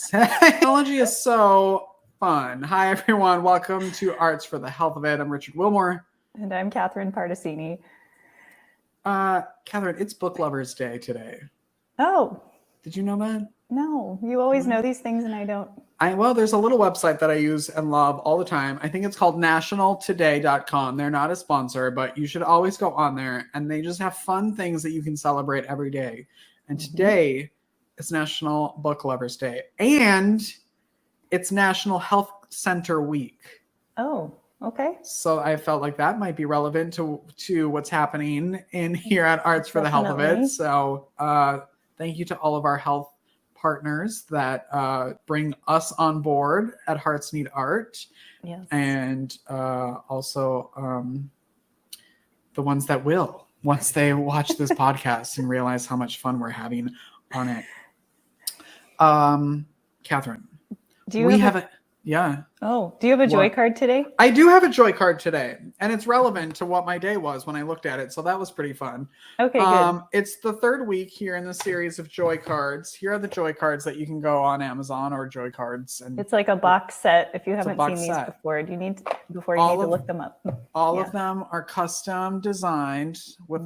Technology is so fun. Hi, everyone. Welcome to Arts for the Health of It. I'm Richard Wilmore. And I'm Catherine Pardesini. Catherine, it's Book Lovers Day today. Oh. Did you know that? No, you always know these things and I don't. Well, there's a little website that I use and love all the time. I think it's called nationaltoday.com. They're not a sponsor, but you should always go on there, and they just have fun things that you can celebrate every day. And today is National Book Lovers Day, and it's National Health Center Week. Oh, okay. So I felt like that might be relevant to what's happening in here at Arts for the Health of It. So thank you to all of our health partners that bring us on board at Hearts Need Art. Yes. And also the ones that will, once they watch this podcast and realize how much fun we're having on it. Catherine, do you have a joy card today? I do have a joy card today, and it's relevant to what my day was when I looked at it, so that was pretty fun. Okay, good. It's the third week here in the series of joy cards. Here are the joy cards that you can go on Amazon or Joy Cards, and it's like a box set. If you haven't seen these before, you need to look them up. All of them are custom designed with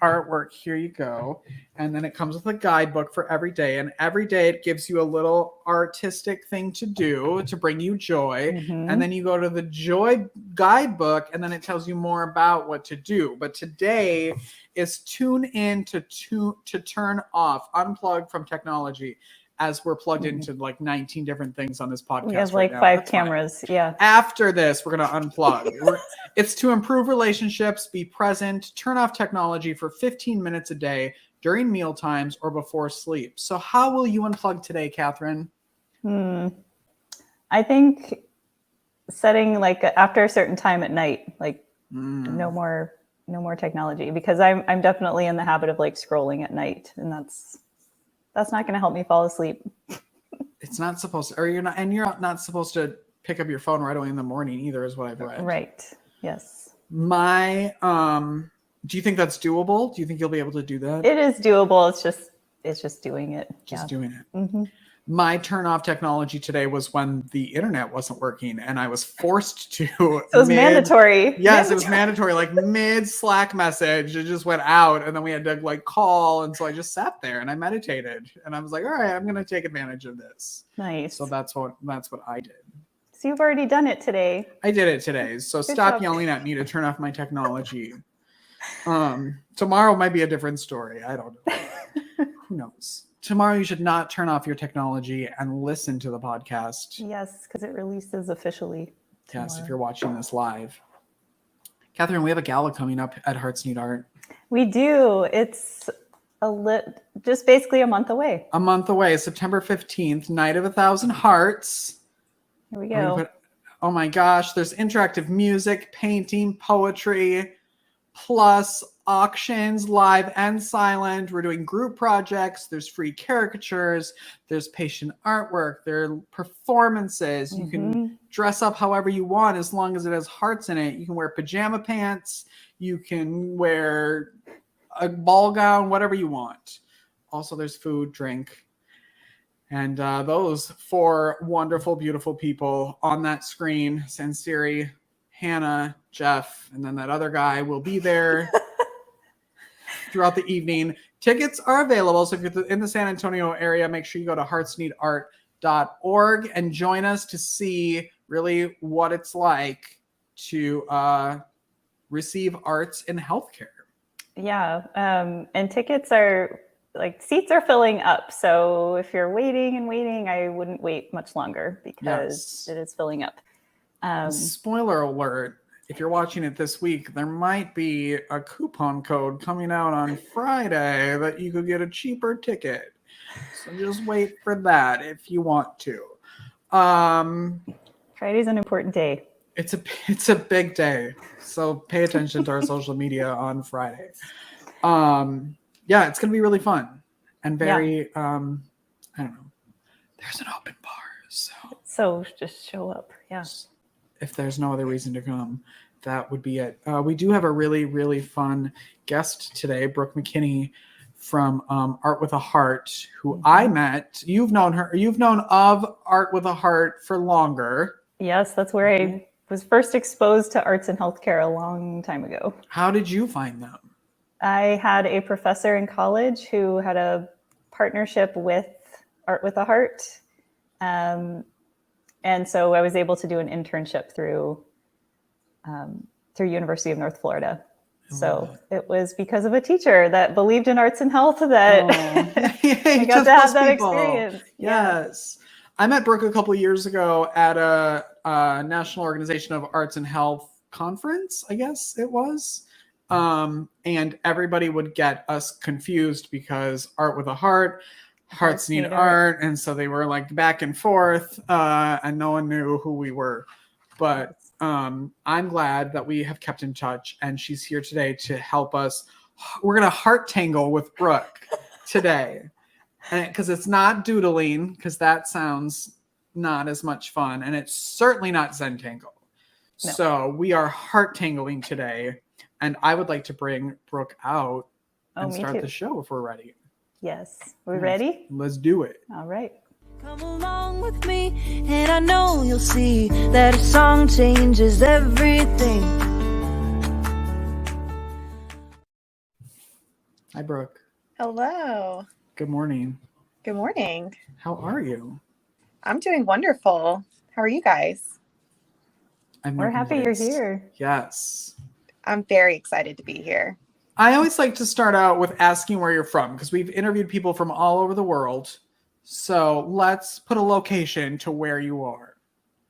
artwork. Here you go. And then it comes with a guidebook for every day, and every day it gives you a little artistic thing to do to bring you joy. And then you go to the joy guidebook, and then it tells you more about what to do. But today is tune in to turn off, unplug from technology, as we're plugged into like 19 different things on this podcast. We have like 5 cameras. Yeah. After this, we're going to unplug. It's to improve relationships, be present, turn off technology for 15 minutes a day during meal times or before sleep. So how will you unplug today, Catherine? I think setting like after a certain time at night, like no more technology, because I'm definitely in the habit of like scrolling at night, and that's not going to help me fall asleep. It's not supposed to, or you're not supposed to pick up your phone right away in the morning either, is what I've read. Right. Yes. Do you think that's doable? Do you think you'll be able to do that? It is doable. It's just doing it. Doing it. My turn off technology today was when the internet wasn't working, and I was forced to. So it was mandatory. Yes, it was mandatory. Like mid Slack message, it just went out, and then we had to like call, and so I just sat there and I meditated, and I was like, all right, I'm going to take advantage of this. Nice. So that's what I did. So you've already done it today. I did it today. So stop yelling at me to turn off my technology. Tomorrow might be a different story. I don't know. Who knows? Tomorrow you should not turn off your technology and listen to the podcast. Yes, because it releases officially tomorrow. Yes, if you're watching this live. Catherine, we have a gala coming up at Hearts Need Art. We do. It's just basically a month away. A month away, September 15th, Night of 1,000 Hearts. Here we go. Oh my gosh, there's interactive music, painting, poetry, plus auctions, live and silent. We're doing group projects. There's free caricatures. There's patient artwork. There are performances. You can dress up however you want as long as it has hearts in it. You can wear pajama pants. You can wear a ball gown, whatever you want. Also, there's food, drink. And those 4 wonderful, beautiful people on that screen, Sansiri, Hannah, Jeff, and then that other guy will be there throughout the evening. Tickets are available. So if you're in the San Antonio area, make sure you go to heartsneedart.org and join us to see really what it's like to receive arts in healthcare. Yeah. And tickets are seats are filling up. So if you're waiting, I wouldn't wait much longer because it is filling up. Spoiler alert, if you're watching it this week, there might be a coupon code coming out on Friday that you could get a cheaper ticket. So just wait for that if you want to. Friday's an important day. It's a big day. So pay attention to our social media on Friday. Yeah, it's going to be really fun and very, I don't know. There's an open bar. So just show up. Yeah. If there's no other reason to come, that would be it. We do have a really, really fun guest today, Brooke McKinney from Art with a Heart, who I met. You've known her. You've known of Art with a Heart for longer. Yes, that's where I was first exposed to arts and healthcare a long time ago. How did you find them? I had a professor in college who had a partnership with Art with a Heart. And so I was able to do an internship through University of North Florida. So it was because of a teacher that believed in arts and health that I got to have that experience. Yes. I met Brooke a couple of years ago at a National Organization of Arts and Health conference, I guess it was. And everybody would get us confused because Art with a Heart, Hearts Need Art. And so they were like back and forth, and no one knew who we were. But I'm glad that we have kept in touch, and she's here today to help us. We're going to heart tangle with Brooke today. And because it's not doodling, because that sounds not as much fun, and it's certainly not Zentangle. No. So we are heart tangling today, and I would like to bring Brooke out and start the show if we're ready. Yes, we're ready. Let's do it. All right. Come along with me, and I know you'll see that a song changes everything. Hi, Brooke. Hello. Good morning. Good morning. How are you? I'm doing wonderful. How are you guys? We're happy you're here. Yes. I'm very excited to be here. I always like to start out with asking where you're from, because we've interviewed people from all over the world. So let's put a location to where you are.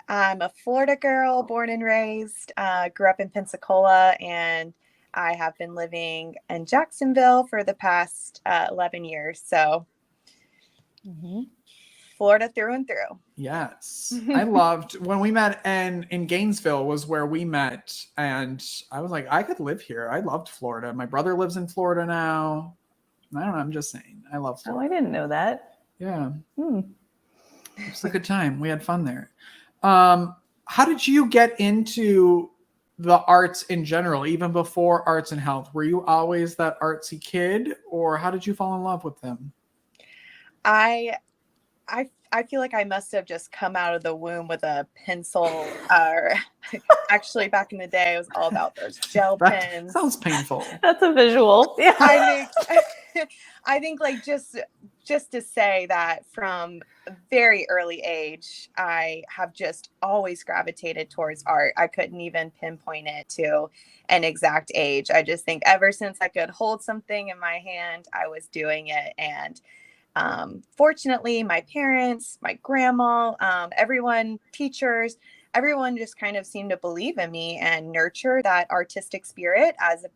I'm a Florida girl, born and raised, grew up in Pensacola, and I have been living in Jacksonville for the past 11 years. So Florida through and through. Yes. I loved when we met in Gainesville was where we met. And I was like, I could live here. I loved Florida. My brother lives in Florida now. I don't know. I'm just saying. I love Florida. Oh, I didn't know that. Yeah. It's a good time. We had fun there. How did you get into the arts in general, even before arts and health? Were you always that artsy kid, or how did you fall in love with them? I feel like I must have just come out of the womb with a pencil. Actually, back in the day, it was all about those gel pens. Sounds painful. That's a visual. Yeah. I think like just to say that from a very early age, I have just always gravitated towards art. I couldn't even pinpoint it to an exact age. I just think ever since I could hold something in my hand, I was doing it. And fortunately, my parents, my grandma, everyone, teachers, everyone just kind of seemed to believe in me and nurture that artistic spirit as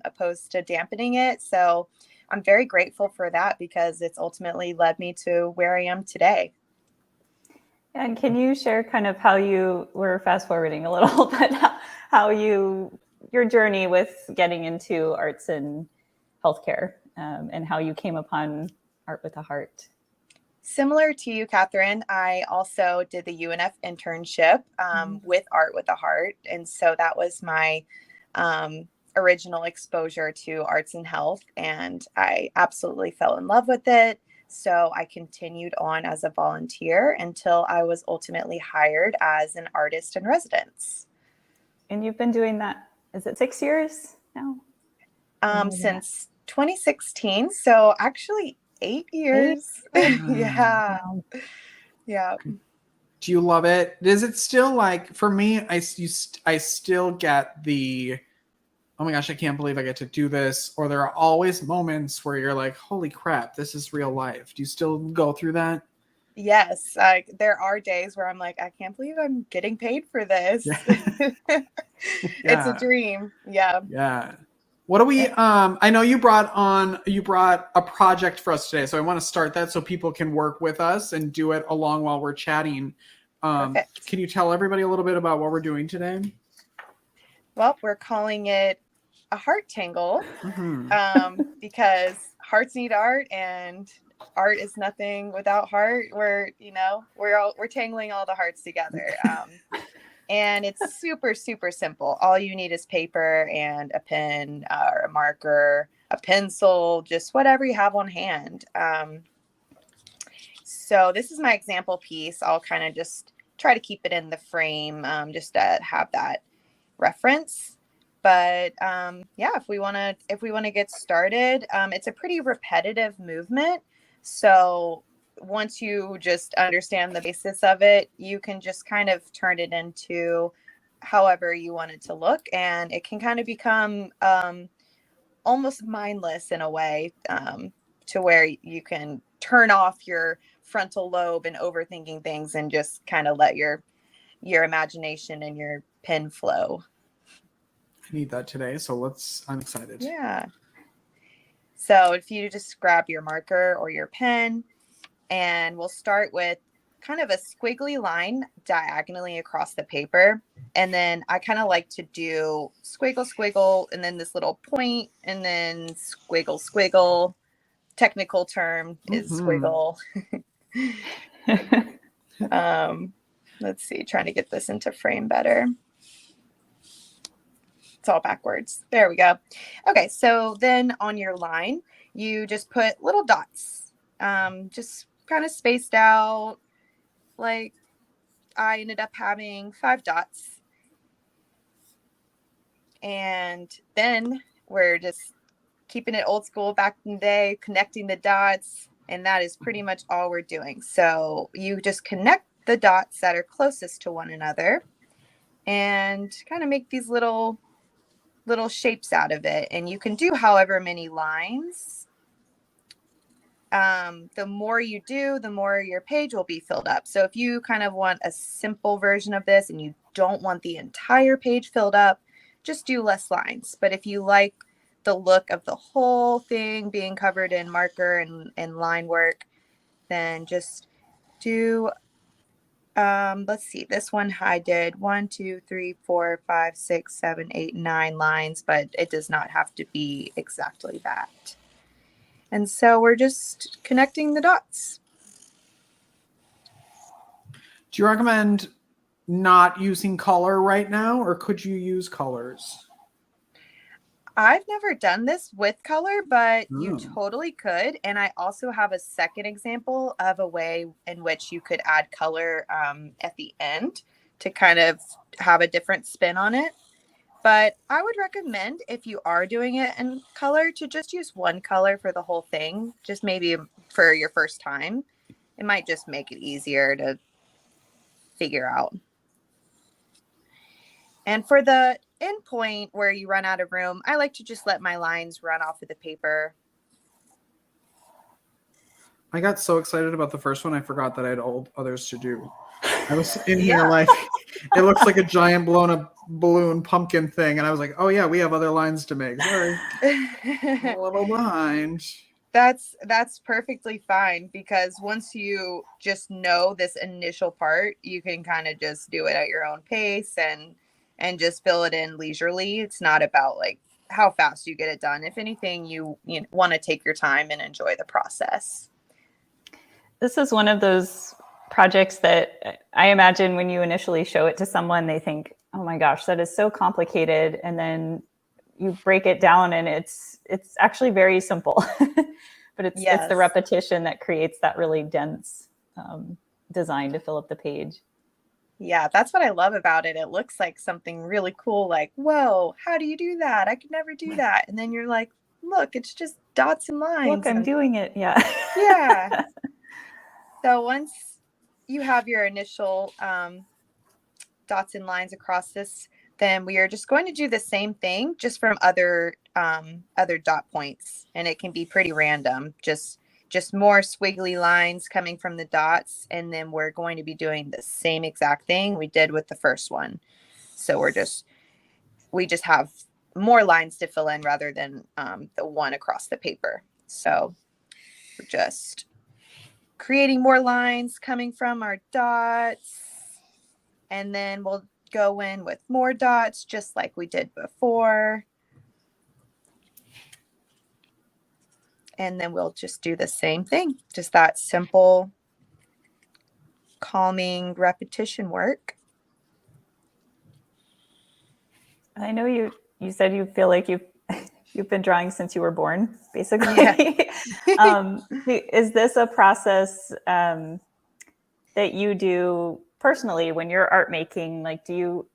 opposed to dampening it. So I'm very grateful for that because it's ultimately led me to where I am today. And can you share kind of how we're fast forwarding a little, but how your journey with getting into arts and healthcare, and how you came upon Art with a Heart? Similar to you, Catherine, I also did the UNF internship with Art with a Heart. And so that was my original exposure to arts and health. And I absolutely fell in love with it. So I continued on as a volunteer until I was ultimately hired as an artist in residence. And you've been doing that, is it 6 years now? Since 2016. So actually 8 years. Yeah. Wow. Yeah. Do you love it? Is it still like, for me, I still get the, oh my gosh, I can't believe I get to do this. Or there are always moments where you're like, holy crap, this is real life. Do you still go through that? Yes. There are days where I'm like, I can't believe I'm getting paid for this. Yeah. It's a dream. Yeah. Yeah. What do we, I know you brought a project for us today. So I want to start that so people can work with us and do it along while we're chatting. Can you tell everybody a little bit about what we're doing today? Well, we're calling it a heart tangle because hearts need art and art is nothing without heart. We're tangling all the hearts together. And it's super, super simple. All you need is paper and a pen or a marker. a pencil, just whatever you have on hand. So this is my example piece. I'll kind of just try to keep it in the frame, just to have that reference. But yeah, if we want to get started, it's a pretty repetitive movement. So once you just understand the basis of it, you can just kind of turn it into however you want it to look, and it can kind of become almost mindless in a way, to where you can turn off your frontal lobe and overthinking things and just kind of let your imagination and your pen flow. I need that today, so I'm excited. Yeah. So if you just grab your marker or your pen, and we'll start with kind of a squiggly line diagonally across the paper. And then I kind of like to do squiggle, squiggle, and then this little point, and then squiggle, squiggle. Technical term is squiggle. Let's see, trying to get this into frame better. It's all backwards. There we go. Okay, so then on your line, you just put little dots, just kind of spaced out. Like I ended up having 5 dots. And then we're just keeping it old school back in the day, connecting the dots. And that is pretty much all we're doing. So you just connect the dots that are closest to one another and kind of make these little shapes out of it. And you can do however many lines. The more you do, the more your page will be filled up. So if you kind of want a simple version of this and you don't want the entire page filled up, just do less lines. But if you like the look of the whole thing being covered in marker and line work, then just do, let's see, this one I did 1, 2, 3, 4, 5, 6, 7, 8, 9 lines, but it does not have to be exactly that. And so we're just connecting the dots. Do you recommend not using color right now, or could you use colors? I've never done this with color, but you totally could. And I also have a second example of a way in which you could add color at the end to kind of have a different spin on it. But I would recommend, if you are doing it in color, to just use one color for the whole thing, just maybe for your first time. It might just make it easier to figure out. And for the end point where you run out of room, I like to just let my lines run off of the paper. I got so excited about the first one, I forgot that I had others to do. I was in here like, it looks like a giant blown up balloon pumpkin thing. And I was like, oh yeah, we have other lines to make. Sorry. I'm a little behind. That's perfectly fine, because once you just know this initial part, you can kind of just do it at your own pace and just fill it in leisurely. It's not about like how fast you get it done. If anything, you want to take your time and enjoy the process. This is one of those projects that I imagine when you initially show it to someone, they think, oh my gosh, that is so complicated. And then you break it down and it's actually very simple, but it's the repetition that creates that really dense design to fill up the page. Yeah, that's what I love about it. It looks like something really cool, like, whoa, how do you do that? I could never do that. And then you're like, look, it's just dots and lines. Look, I'm doing it. Yeah. Yeah. So once you have your initial dots and lines across this, then we are just going to do the same thing, just from other dot points. And it can be pretty random, just more squiggly lines coming from the dots. And then we're going to be doing the same exact thing we did with the first one. So we just have more lines to fill in rather than the one across the paper. So we're just creating more lines coming from our dots. And then we'll go in with more dots, just like we did before. And then we'll just do the same thing, just that simple, calming repetition work. I know you said you feel like you've You've been drawing since you were born, basically. Yeah. Is this a process that you do personally when you're art making? Like, do you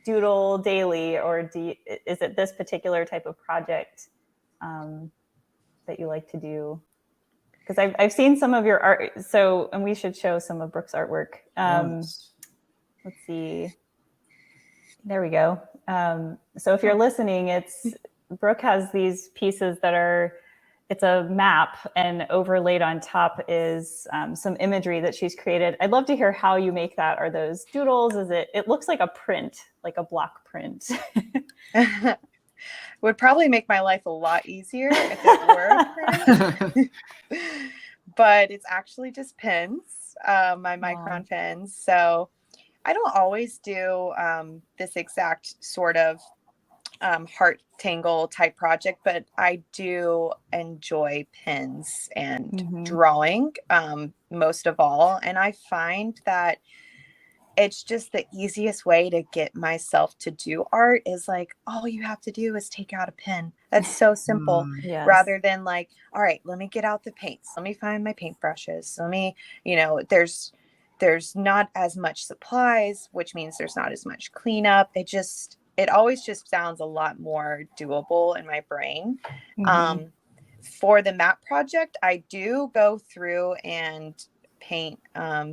doodle daily, or is it this particular type of project that you like to do? Because I've seen some of your art. So, and we should show some of Brooke's artwork. Yes. Let's see. There we go. So if you're listening, Brooke has these pieces that it's a map, and overlaid on top is some imagery that she's created. I'd love to hear how you make that. Are those doodles? It looks like a print, like a block print. Would probably make my life a lot easier if it were a print. But it's actually just pens, my micron pens. So I don't always do this exact sort of heart tangle type project, but I do enjoy pens and drawing most of all. And I find that it's just the easiest way to get myself to do art is like, all you have to do is take out a pen. That's so simple. Yes. Rather than like, all right, let me get out the paints. Let me find my paintbrushes. Let me, there's not as much supplies, which means there's not as much cleanup. It always just sounds a lot more doable in my brain. For the map project, I do go through and paint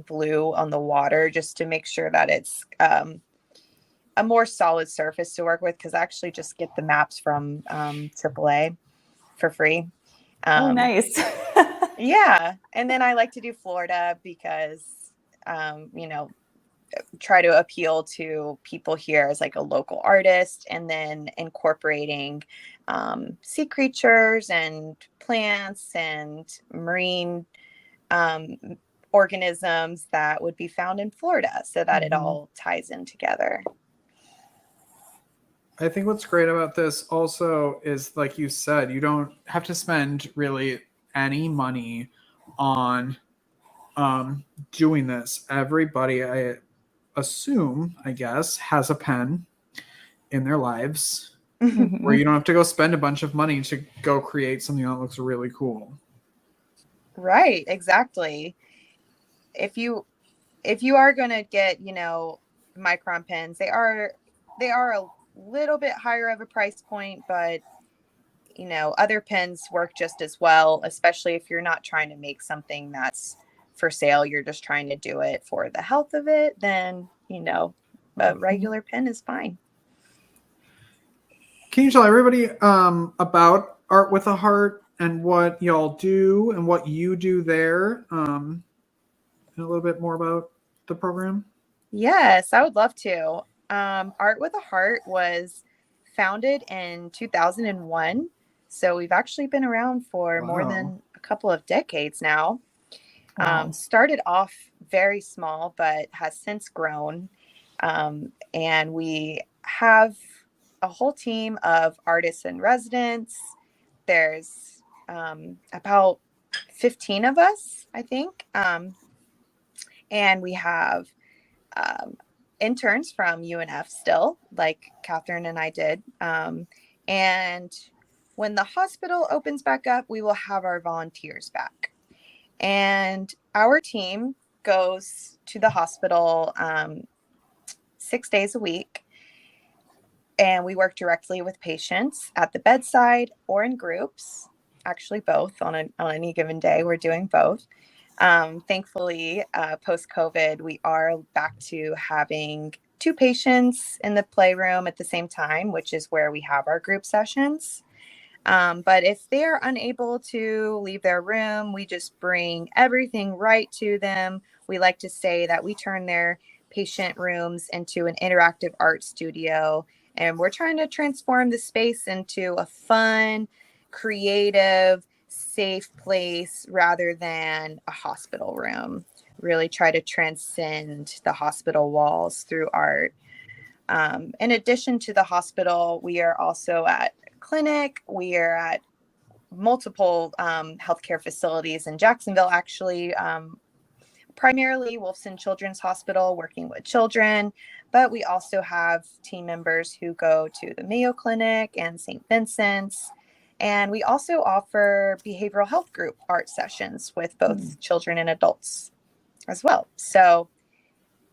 blue on the water just to make sure that it's a more solid surface to work with, because I actually just get the maps from AAA for free. Oh, nice. Yeah. And then I like to do Florida because, try to appeal to people here as like a local artist, and then incorporating sea creatures and plants and marine organisms that would be found in Florida, so that it all ties in together. I think what's great about this also is, like you said, you don't have to spend really any money on doing this. Everybody, I assume, I guess, has a pen in their lives where you don't have to go spend a bunch of money to go create something that looks really cool. Right, exactly. If you are going to get, micron pens, they are a little bit higher of a price point, but other pens work just as well, especially if you're not trying to make something that's for sale. You're just trying to do it for the health of it, then a regular pen is fine. Can you tell everybody about Art with a Heart and what y'all do and what you do there, and a little bit more about the program? Yes, I would love to. Art with a Heart was founded in 2001, so we've actually been around for more than a couple of decades now. Started off very small, but has since grown, and we have a whole team of artists and residents. There's about 15 of us, I think. And we have interns from UNF still, like Catherine and I did. And when the hospital opens back up, we will have our volunteers back. And our team goes to the hospital 6 days a week. And we work directly with patients at the bedside or in groups, actually both on any given day. We're doing both. Thankfully, post-COVID, we are back to having 2 patients in the playroom at the same time, which is where we have our group sessions. But if they are unable to leave their room, we just bring everything right to them. We like to say that we turn their patient rooms into an interactive art studio, and we're trying to transform the space into a fun, creative, safe place rather than a hospital room. Really try to transcend the hospital walls through art. In addition to the hospital, we are also at a clinic. We are at multiple healthcare facilities in Jacksonville, actually. Primarily Wolfson Children's Hospital, working with children, but we also have team members who go to the Mayo Clinic and St. Vincent's. And we also offer behavioral health group art sessions with both children and adults as well. So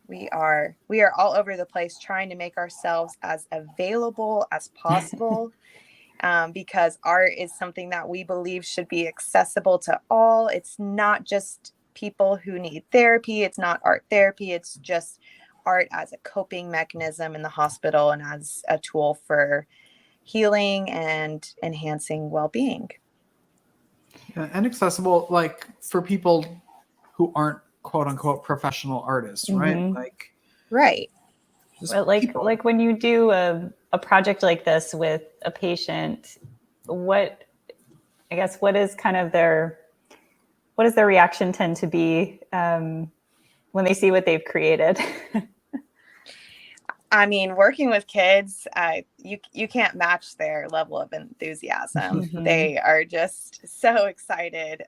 we are all over the place trying to make ourselves as available as possible, because art is something that we believe should be accessible to all. It's not just people who need therapy. It's not art therapy. It's just art as a coping mechanism in the hospital and as a tool for healing and enhancing well-being. Yeah, and accessible, like for people who aren't quote unquote professional artists, right? Like, right. But like when you do a project like this with a patient, what is kind of what does their reaction tend to be when they see what they've created? I mean, working with kids, you can't match their level of enthusiasm. They are just so excited.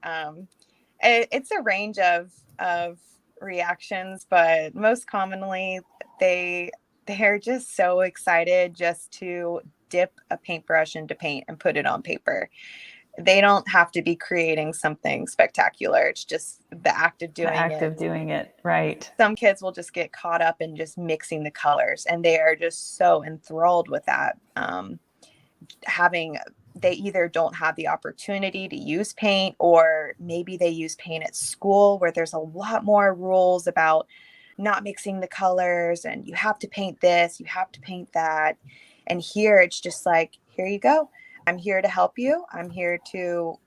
It's a range of reactions, but most commonly they're just so excited just to dip a paintbrush into paint and put it on paper. They don't have to be creating something spectacular. It's just the act of doing it. Right. Some kids will just get caught up in just mixing the colors, and they are just so enthralled with that. They either don't have the opportunity to use paint, or maybe they use paint at school where there's a lot more rules about not mixing the colors, and you have to paint this, you have to paint that. And here it's just like, here you go. I'm here to help you. I'm here to,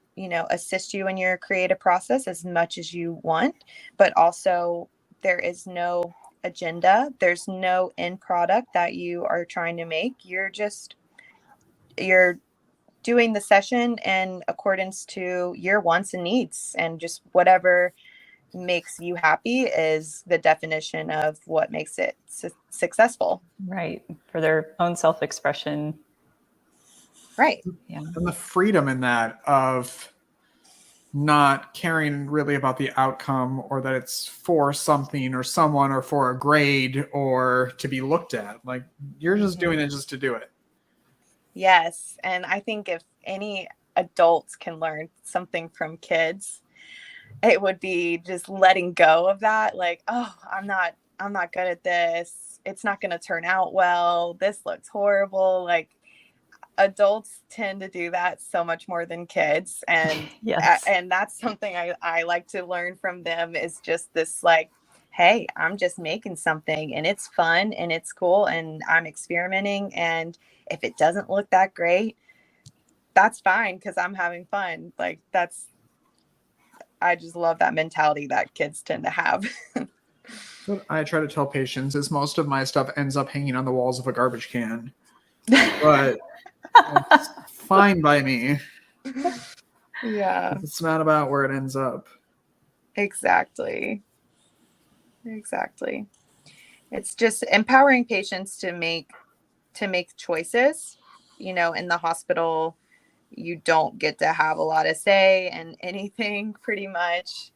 assist you in your creative process as much as you want, but also there is no agenda. There's no end product that you are trying to make. You're doing the session in accordance to your wants and needs, and just whatever makes you happy is the definition of what makes it successful. Right. For their own self-expression. Right. Yeah. And the freedom in that of not caring really about the outcome, or that it's for something or someone or for a grade or to be looked at. Like, you're just doing it just to do it. Yes. And I think if any adults can learn something from kids, it would be just letting go of that. Like, oh, I'm not good at this. It's not going to turn out well. This looks horrible. Like, adults tend to do that so much more than kids. And yes. And that's something I like to learn from them, is just this, like, hey, I'm just making something and it's fun and it's cool and I'm experimenting. And if it doesn't look that great, that's fine, because I'm having fun. Like, I just love that mentality that kids tend to have. What I try to tell patients is most of my stuff ends up hanging on the walls of a garbage can. But it's fine by me. Yeah. It's not about where it ends up. Exactly. It's just empowering patients to make choices. In the hospital, you don't get to have a lot of say in anything, pretty much.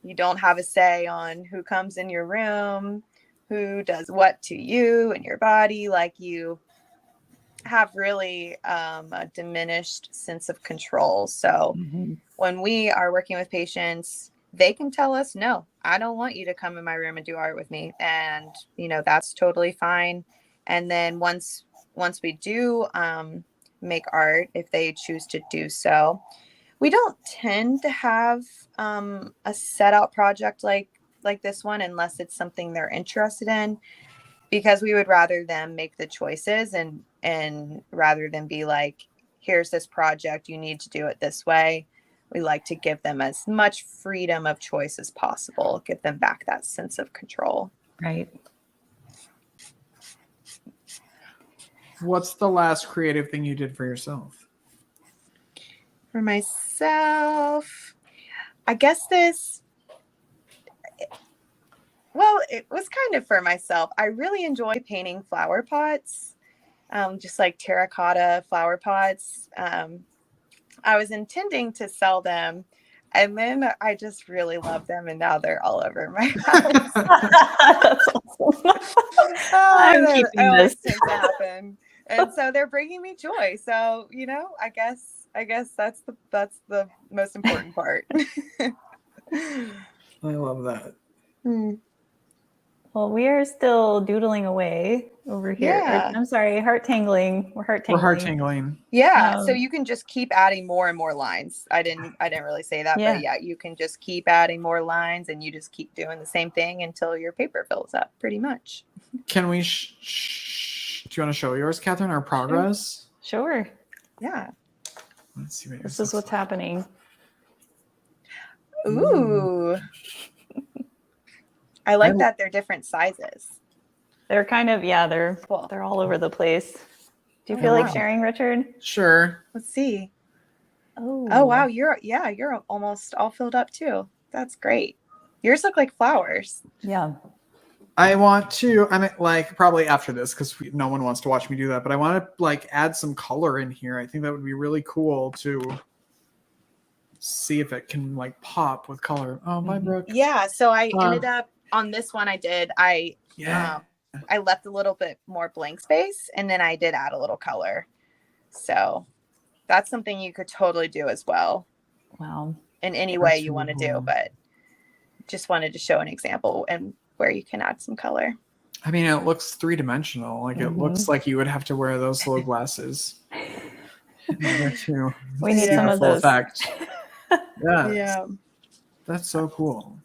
You don't have a say on who comes in your room, who does what to you and your body. Like, you have really a diminished sense of control. So when we are working with patients, they can tell us, no, I don't want you to come in my room and do art with me. And, that's totally fine. And then once we do make art, if they choose to do so, we don't tend to have a set out project like this one, unless it's something they're interested in, because we would rather them make the choices, and rather than be like, here's this project, you need to do it this way. We like to give them as much freedom of choice as possible, give them back that sense of control. Right. What's the last creative thing you did for yourself? For myself, I guess it was kind of for myself. I really enjoy painting flower pots, just like terracotta flower pots. I was intending to sell them, and then I just really love them, and now they're all over my house. That's awesome. I'm keeping this. Tends to happen. And so they're bringing me joy. So, I guess I guess that's the most important part. I love that. Hmm. Well, we are still doodling away over here. Yeah. I'm sorry, heart tangling. We're heart We're tangling. heart tingling. Yeah, so Um, you can just keep adding more and more lines. I didn't really say that, Yeah. but yeah, you can just keep adding more lines, and you just keep doing the same thing until your paper fills up, pretty much. Can we? Do you want to show yours, Catherine? Our progress. Sure. Yeah. Let's see what yours This is looks what's like. happening. Ooh. I like that they're different sizes. They're kind of, they're Cool. they're all over the place. Do you Oh, feel like wow. sharing, Richard? Sure. Let's see. Oh. Oh wow, you're almost all filled up too. That's great. Yours look like flowers. Yeah. I want to. I mean, like probably after this because no one wants to watch me do that. But I want to like add some color in here. I think that would be really cool to see if it can like pop with color. Oh, bye, Brooke. Yeah. So I ended up on this one. I left a little bit more blank space, and then I did add a little color. So that's something you could totally do as well. Wow. In any way That's you really want to cool. do, but just wanted to show an example and where you can add some color. I mean, it looks three-dimensional. Like it looks like you would have to wear those little glasses. in order to We need see some the of full those. effect. Yeah, Yeah. that's so cool.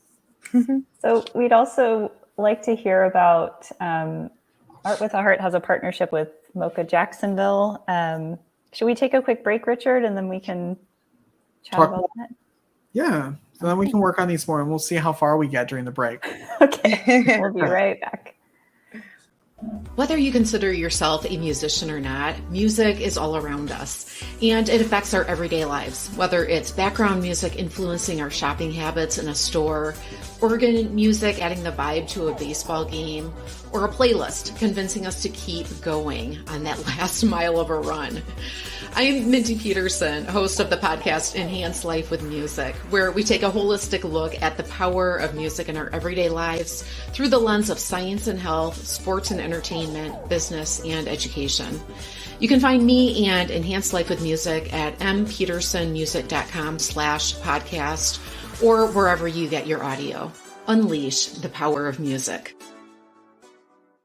So we'd also like to hear about Art with a Heart has a partnership with Mocha Jacksonville. Should we take a quick break, Richard, and then we can chat Talk about that? Yeah, so then we can work on these more, and we'll see how far we get during the break. Okay, we'll be right back. Whether you consider yourself a musician or not, music is all around us, and it affects our everyday lives. Whether it's background music influencing our shopping habits in a store, organ music adding the vibe to a baseball game, or a playlist convincing us to keep going on that last mile of a run. I'm Mindy Peterson, host of the podcast Enhance Life with Music, where we take a holistic look at the power of music in our everyday lives through the lens of science and health, sports and entertainment, business, and education. You can find me and Enhance Life with Music at mpetersonmusic.com/podcast or wherever you get your audio. Unleash the power of music.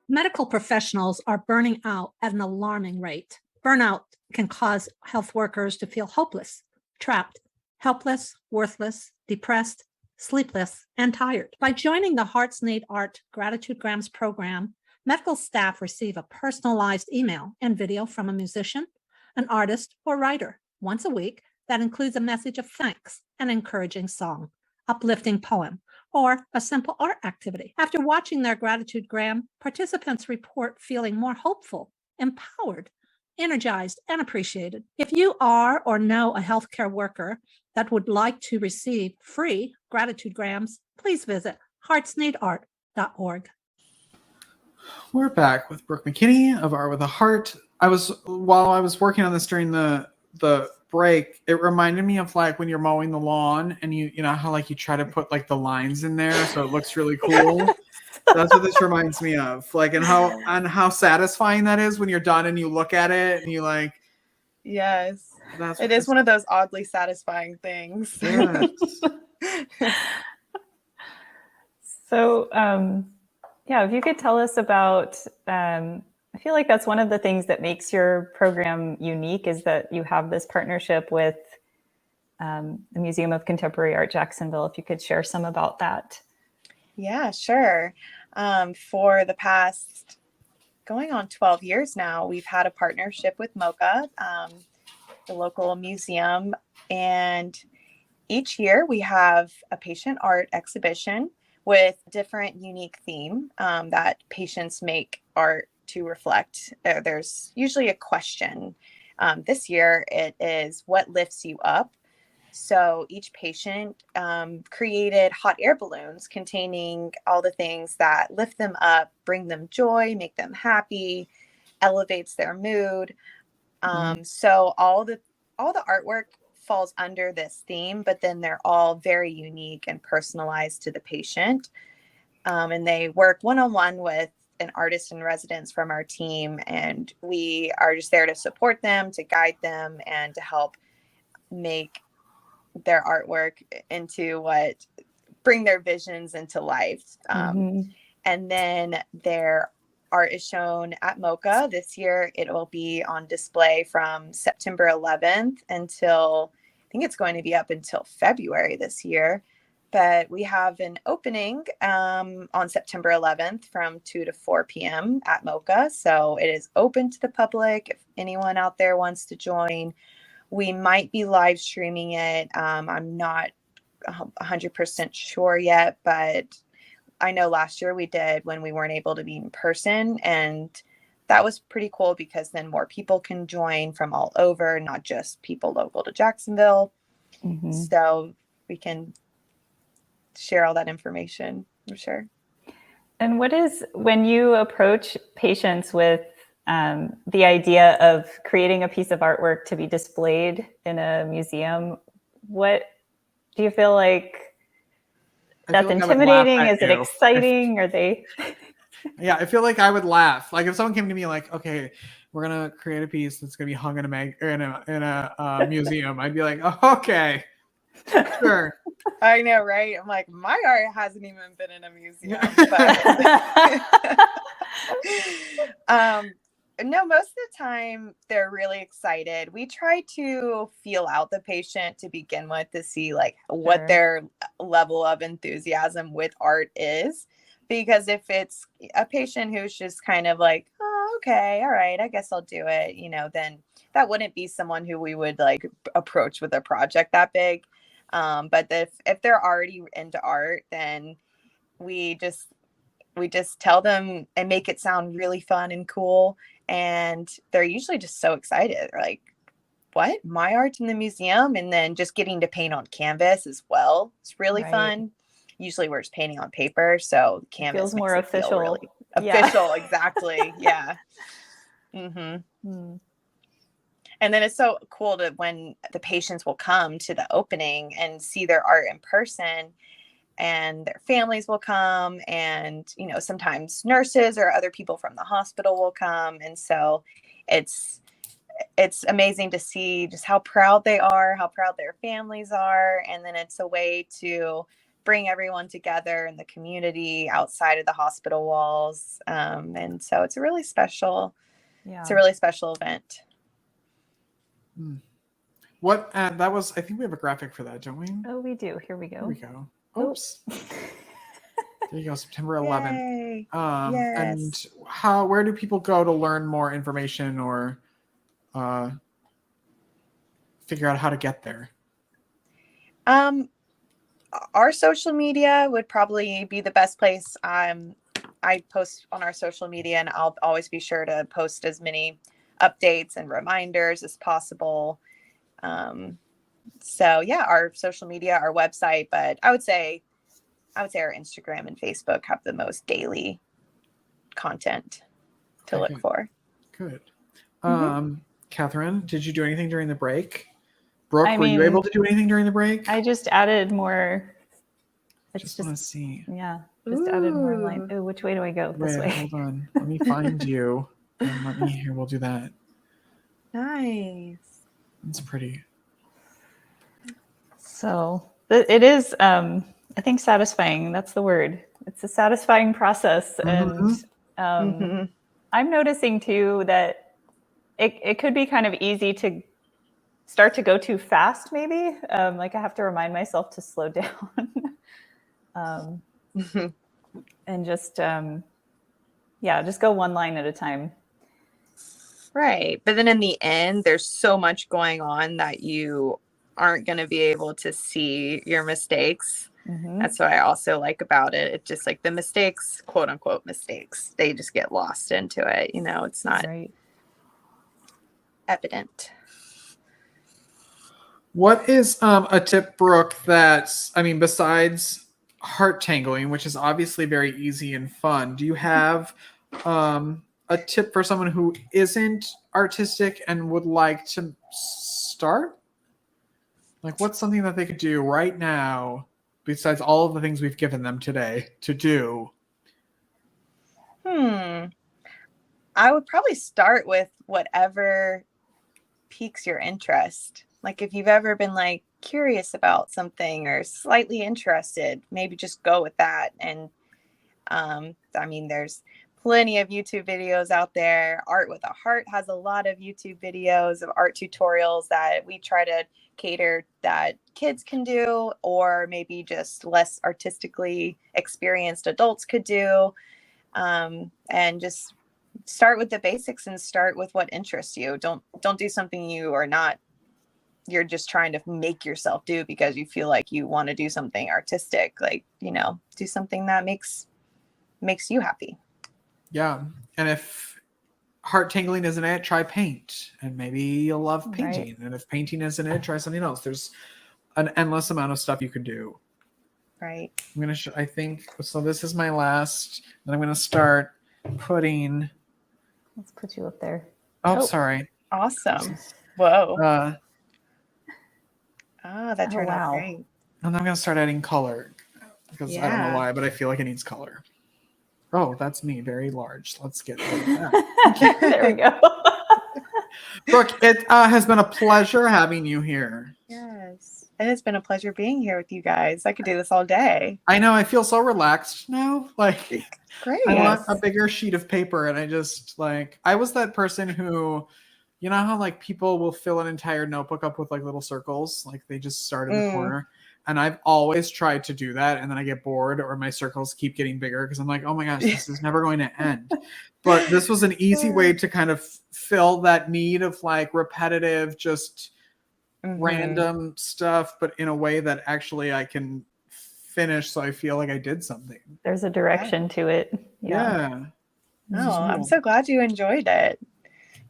Medical professionals are burning out at an alarming rate. Burnout can cause health workers to feel hopeless, trapped, helpless, worthless, depressed, sleepless, and tired. By joining the Hearts Need Art Gratitude Grams program, medical staff receive a personalized email and video from a musician, an artist, or writer once a week that includes a message of thanks, an encouraging song, uplifting poem, or a simple art activity. After watching their gratitude gram, participants report feeling more hopeful, empowered, energized, and appreciated. If you are or know a healthcare worker that would like to receive free gratitude grams, please visit heartsneedart.org. We're back with Brooke McKinney of Art with a Heart. While I was working on this during the break, it reminded me of like when you're mowing the lawn and you know how like you try to put like the lines in there so it looks really cool. That's what this reminds me of. Like and how satisfying that is when you're done and you look at it and you like Yes. that's It is one of those oddly satisfying things. Yes. So, if you could tell us about, I feel like that's one of the things that makes your program unique is that you have this partnership with the Museum of Contemporary Art Jacksonville. If you could share some about that. Yeah, sure. For the past going on 12 years now, we've had a partnership with MoCA, the local museum, and each year we have a patient art exhibition with different unique theme that patients make art to reflect. There's usually a question. This year it is what lifts you up. So each patient created hot air balloons containing all the things that lift them up, bring them joy, make them happy, elevates their mood. So all the artwork falls under this theme, but then they're all very unique and personalized to the patient. And they work one-on-one with an artist in residence from our team. And we are just there to support them, to guide them, and to help make their artwork into bring their visions into life. And then their art is shown at MoCA this year. It will be on display from September 11th until, I think it's going to be up until February this year. But we have an opening on September 11th from 2 to 4 p.m. at MoCA. So it is open to the public. If anyone out there wants to join, we might be live streaming it. I'm not 100% sure yet, but I know last year we did when we weren't able to be in person, and that was pretty cool because then more people can join from all over, not just people local to Jacksonville. So we can share all that information, I'm sure. And when you approach patients with the idea of creating a piece of artwork to be displayed in a museum, what do you feel like that's intimidating? Is it exciting? Are they? Yeah, I feel like I would laugh. Like if someone came to me like, okay, we're gonna create a piece that's gonna be hung in a museum, I'd be like, oh, okay, sure. I know, right? I'm like, my art hasn't even been in a museum. But no, most of the time they're really excited. We try to feel out the patient to begin with to see like what their level of enthusiasm with art is. Because if it's a patient who's just kind of like, oh, okay, all right, I guess I'll do it, then that wouldn't be someone who we would like approach with a project that big. But if they're already into art, then we just tell them and make it sound really fun and cool. And they're usually just so excited. They're like, what? My art's in the museum? And then just getting to paint on canvas as well. It's really fun. Usually we're just painting on paper. So the canvas feels more official. Really official. Exactly. Yeah. And then it's so cool when the patients will come to the opening and see their art in person, and their families will come, and sometimes nurses or other people from the hospital will come, and so it's amazing to see just how proud they are, how proud their families are, and then it's a way to bring everyone together in the community outside of the hospital walls, and so it's a really special event. What that was, I think we have a graphic for that, don't we? Oh, we do. Here we go. Here we go. Oops. There you go, September 11th. Yay. And where do people go to learn more information or figure out how to get there? Our social media would probably be the best place. I post on our social media, and I'll always be sure to post as many updates and reminders as possible. So yeah, our social media, our website, but I would say our Instagram and Facebook have the most daily content to look for. Good. Catherine, did you do anything during the break? Brooke, were you able to do anything during the break? I just added more. I just want to see. Yeah, just added more line. Oh, which way do I go? This way. Hold on. Let me find you. And here, we'll do that. Nice. It's pretty. So it is, I think, satisfying. That's the word. It's a satisfying process. And I'm noticing too that it could be kind of easy to start to go too fast, maybe. Like I have to remind myself to slow down. And just go one line at a time. Right. But then in the end, there's so much going on that you aren't going to be able to see your mistakes. That's what I also like about it. It's just like the mistakes, quote unquote mistakes, they just get lost into it. It's not evident. What is a tip, Brooke, besides heart tangling, which is obviously very easy and fun, do you have a tip for someone who isn't artistic and would like to start? Like, what's something that they could do right now besides all of the things we've given them today to do? I would probably start with whatever piques your interest. Like if you've ever been like curious about something or slightly interested, maybe just go with that. And I mean, there's plenty of YouTube videos out there. Art with a Heart has a lot of YouTube videos of art tutorials that we try to cater that kids can do, or maybe just less artistically experienced adults could do. And just start with the basics and start with what interests you. Don't do something you're just trying to make yourself do because you feel like you want to do something artistic. Like, do something that makes you happy. Yeah. And if heart tangling isn't it, try paint, and maybe you'll love painting. Right. And if painting isn't it, try something else. There's an endless amount of stuff you can do. Right. I'm going to I think, so this is my last, and I'm going to start putting. Let's put you up there. Oh, sorry. Awesome. Whoa. That turned wow. out great. And I'm going to start adding color because I don't know why, but I feel like it needs color. Oh, that's me. Very large. Let's get rid of that. There we go. Brooke, it has been a pleasure having you here. Yes. It has been a pleasure being here with you guys. I could do this all day. I know. I feel so relaxed now. Like, great. I want a bigger sheet of paper. And I just I was that person who, you know how like people will fill an entire notebook up with like little circles, like they just start in the corner. And I've always tried to do that. And then I get bored or my circles keep getting bigger because I'm like, oh my gosh, this is never going to end. But this was an easy way to kind of fill that need of like repetitive, just random stuff, but in a way that actually I can finish. So I feel like I did something. There's a direction to it. Yeah. Oh, I'm so glad you enjoyed it.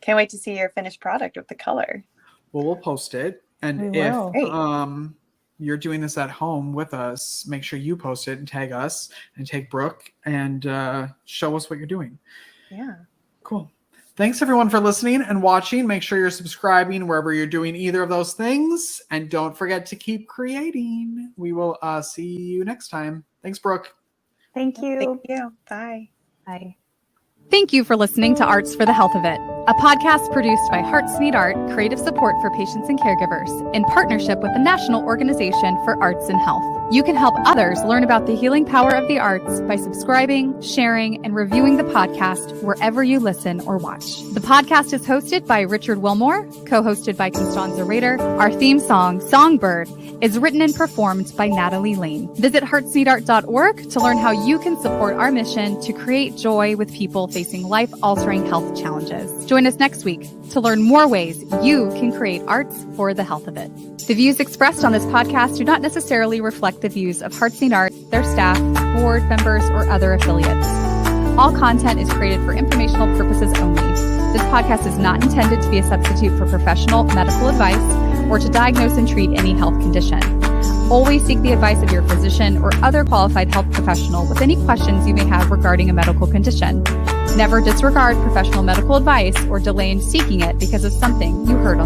Can't wait to see your finished product with the color. Well, we'll post it. And if you're doing this at home with us, make sure you post it and tag us and tag Brooke and show us what you're doing. Yeah. Cool. Thanks everyone for listening and watching. Make sure you're subscribing wherever you're doing either of those things. And don't forget to keep creating. We will see you next time. Thanks, Brooke. Thank you. Thank you. Bye. Bye. Thank you for listening to Arts for the Health of It, a podcast produced by Hearts Need Art, creative support for patients and caregivers, in partnership with the National Organization for Arts and Health. You can help others learn about the healing power of the arts by subscribing, sharing, and reviewing the podcast wherever you listen or watch. The podcast is hosted by Richard Wilmore, co-hosted by Constanza Rader. Our theme song, Songbird, is written and performed by Natalie Lane. Visit heartsneedart.org to learn how you can support our mission to create joy with people facing life-altering health challenges. Join us next week to learn more ways you can create arts for the health of it. The views expressed on this podcast do not necessarily reflect the views of Hearts Need Art, their staff, board members, or other affiliates. All content is created for informational purposes only. This podcast is not intended to be a substitute for professional medical advice or to diagnose and treat any health condition. Always seek the advice of your physician or other qualified health professional with any questions you may have regarding a medical condition. Never disregard professional medical advice or delay in seeking it because of something you heard on